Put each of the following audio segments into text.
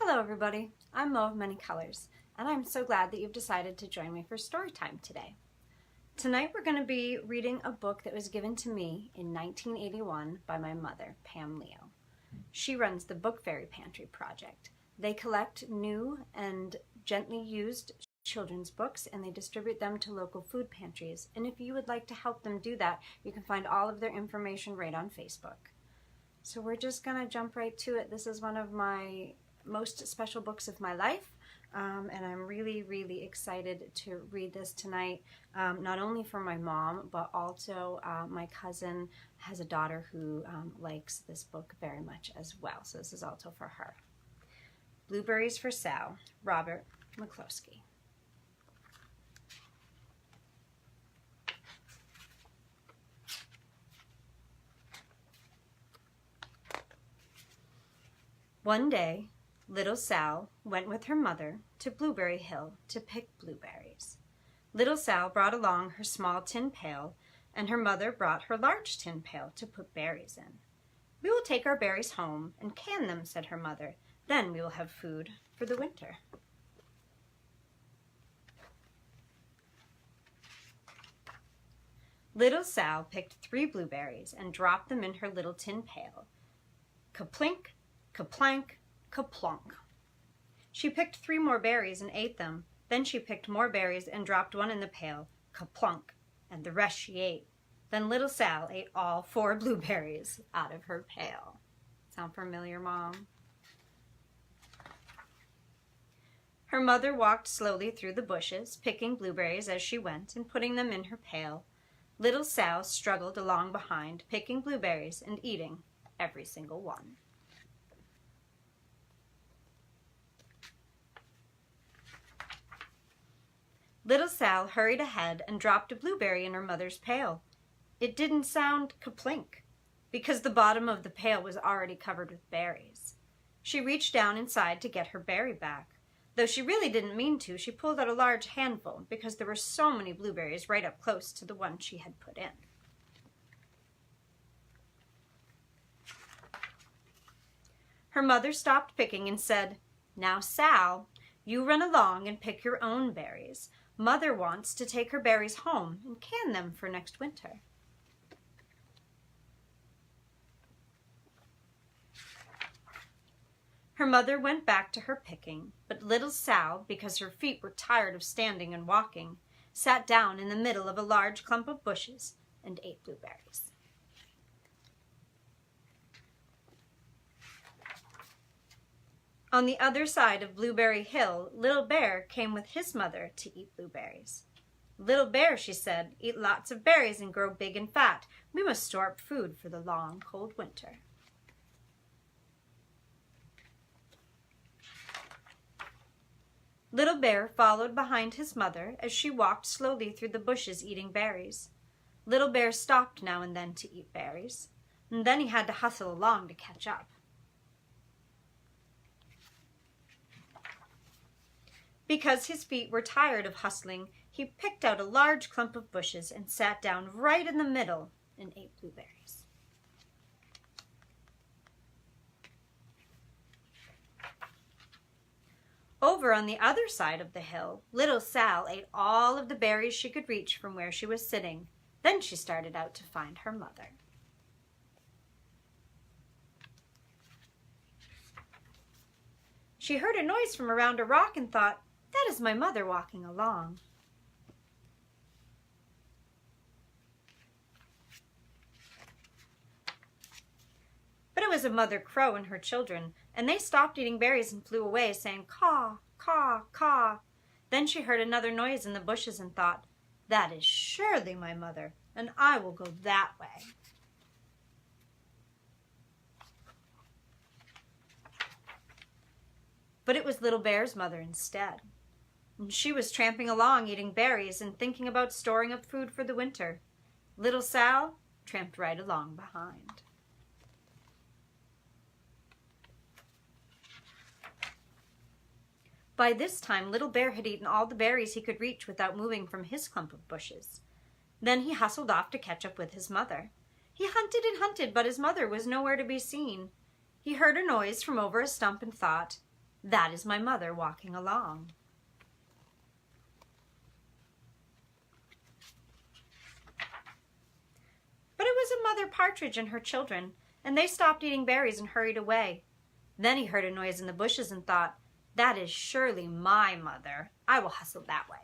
Hello everybody, I'm Mo of Many Colors, and I'm so glad that you've decided to join me for story time today. Tonight we're going to be reading a book that was given to me in 1981 by my mother, Pam Leo. She runs the Book Fairy Pantry Project. They collect new and gently used children's books and they distribute them to local food pantries. And if you would like to help them do that, you can find all of their information right on Facebook. So we're just going to jump right to it. This is one of my most special books of my life, and I'm really excited to read this tonight, not only for my mom, but also my cousin has a daughter who likes this book very much as well, so this is also for her. Blueberries for Sal, Robert McCloskey. One day, little Sal went with her mother to Blueberry Hill to pick blueberries. Little Sal brought along her small tin pail, and her mother brought her large tin pail to put berries in. "We will take our berries home and can them," said her mother. "Then we will have food for the winter." Little Sal picked 3 blueberries and dropped them in her little tin pail. Kaplink, kaplank, kaplunk. She picked 3 more berries and ate them. Then she picked more berries and dropped one in the pail, kaplunk, and the rest she ate. Then little Sal ate all 4 blueberries out of her pail. Sound familiar, Mom? Her mother walked slowly through the bushes, picking blueberries as she went and putting them in her pail. Little Sal struggled along behind, picking blueberries and eating every single one. Little Sal hurried ahead and dropped a blueberry in her mother's pail. It didn't sound kaplink, because the bottom of the pail was already covered with berries. She reached down inside to get her berry back. Though she really didn't mean to, she pulled out a large handful because there were so many blueberries right up close to the one she had put in. Her mother stopped picking and said, "Now, Sal, you run along and pick your own berries. Mother wants to take her berries home and can them for next winter." Her mother went back to her picking, but little Sal, because her feet were tired of standing and walking, sat down in the middle of a large clump of bushes and ate blueberries. On the other side of Blueberry Hill, Little Bear came with his mother to eat blueberries. "Little Bear," she said, "eat lots of berries and grow big and fat. We must store up food for the long, cold winter." Little Bear followed behind his mother as she walked slowly through the bushes eating berries. Little Bear stopped now and then to eat berries, and then he had to hustle along to catch up. Because his feet were tired of hustling, he picked out a large clump of bushes and sat down right in the middle and ate blueberries. Over on the other side of the hill, little Sal ate all of the berries she could reach from where she was sitting. Then she started out to find her mother. She heard a noise from around a rock and thought, "That is my mother walking along." But it was a mother crow and her children, and they stopped eating berries and flew away, saying, "Caw, caw, caw." Then she heard another noise in the bushes and thought, "That is surely my mother, and I will go that way." But it was Little Bear's mother instead. And she was tramping along eating berries and thinking about storing up food for the winter. Little Sal tramped right along behind. By this time, Little Bear had eaten all the berries he could reach without moving from his clump of bushes. Then he hustled off to catch up with his mother. He hunted and hunted, but his mother was nowhere to be seen. He heard a noise from over a stump and thought, That is my mother walking along. But it was a mother partridge and her children, and they stopped eating berries and hurried away. Then he heard a noise in the bushes and thought, that is surely my mother. I will hustle that way.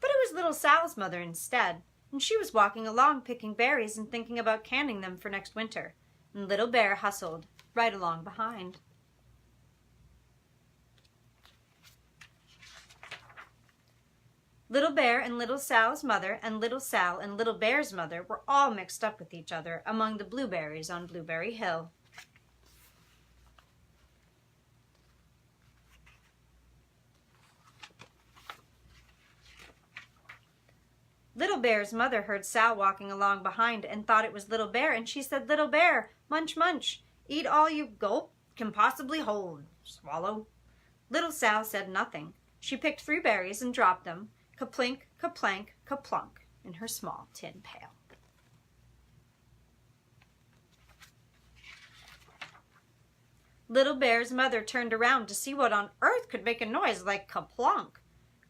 But it was little Sal's mother instead, and she was walking along picking berries and thinking about canning them for next winter. And Little Bear hustled right along behind. Little Bear and Little Sal's mother and Little Sal and Little Bear's mother were all mixed up with each other among the blueberries on Blueberry Hill. Little Bear's mother heard Sal walking along behind and thought it was Little Bear, and she said, Little Bear, munch, munch, eat all you gulp can possibly hold, swallow. Little Sal said nothing. She picked 3 berries and dropped them, kaplink, kaplank, kaplunk, in her small tin pail. Little Bear's mother turned around to see what on earth could make a noise like kaplunk.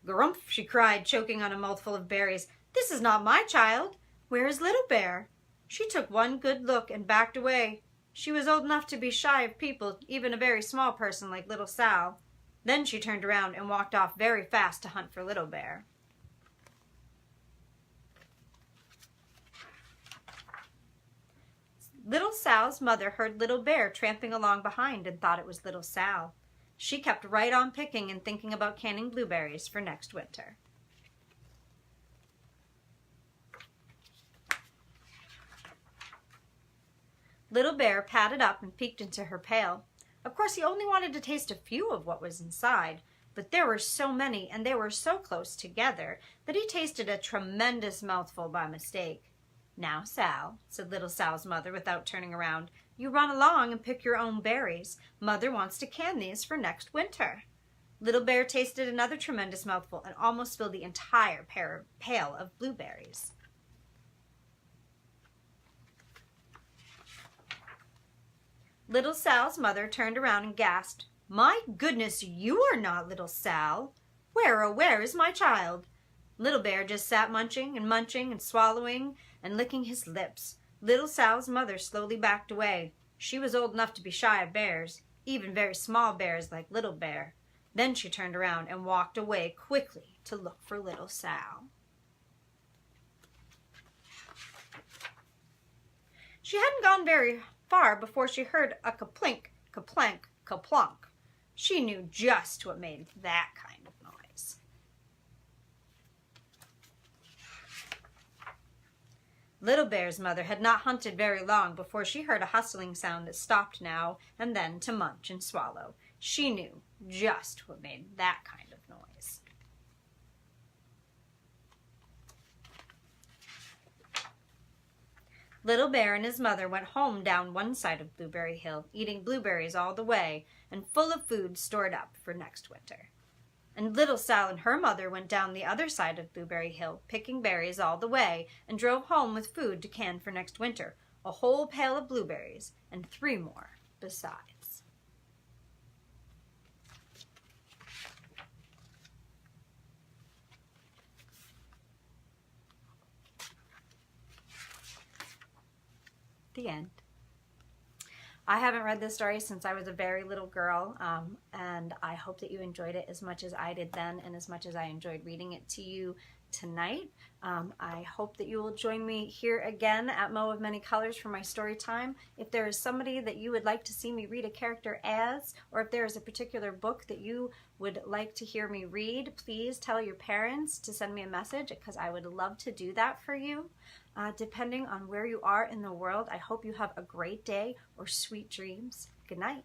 Grumph, she cried, choking on a mouthful of berries. This is not my child. Where is Little Bear? She took one good look and backed away. She was old enough to be shy of people, even a very small person like Little Sal. Then she turned around and walked off very fast to hunt for Little Bear. Little Sal's mother heard Little Bear tramping along behind and thought it was Little Sal. She kept right on picking and thinking about canning blueberries for next winter. Little Bear padded up and peeked into her pail. Of course, he only wanted to taste a few of what was inside, but there were so many and they were so close together that he tasted a tremendous mouthful by mistake. Now, Sal, said Little Sal's mother without turning around, you run along and pick your own berries. Mother wants to can these for next winter. Little Bear tasted another tremendous mouthful and almost spilled the entire pail of blueberries. Little Sal's mother turned around and gasped, My goodness, you are not Little Sal. Where is my child? Little Bear just sat munching and swallowing and licking his lips. Little Sal's mother slowly backed away. She was old enough to be shy of bears, even very small bears like Little Bear. Then she turned around and walked away quickly to look for Little Sal. She hadn't gone very far before she heard a kaplink, kaplank, kaplunk. She knew just what made that kind of noise. Little Bear's mother had not hunted very long before she heard a hustling sound that stopped now and then to munch and swallow. She knew just what made that kind of noise. Little Bear and his mother went home down one side of Blueberry Hill, eating blueberries all the way and full of food stored up for next winter. And Little Sal and her mother went down the other side of Blueberry Hill, picking berries all the way, and drove home with food to can for next winter, a whole pail of blueberries and 3 more besides. The end. I haven't read this story since I was a very little girl, and I hope that you enjoyed it as much as I did then and as much as I enjoyed reading it to you tonight. I hope that you will join me here again at Mo of Many Colors for my story time. If there is somebody that you would like to see me read a character as, or if there is a particular book that you would like to hear me read, please tell your parents to send me a message because I would love to do that for you. Depending on where you are in the world, I hope you have a great day or sweet dreams. Good night.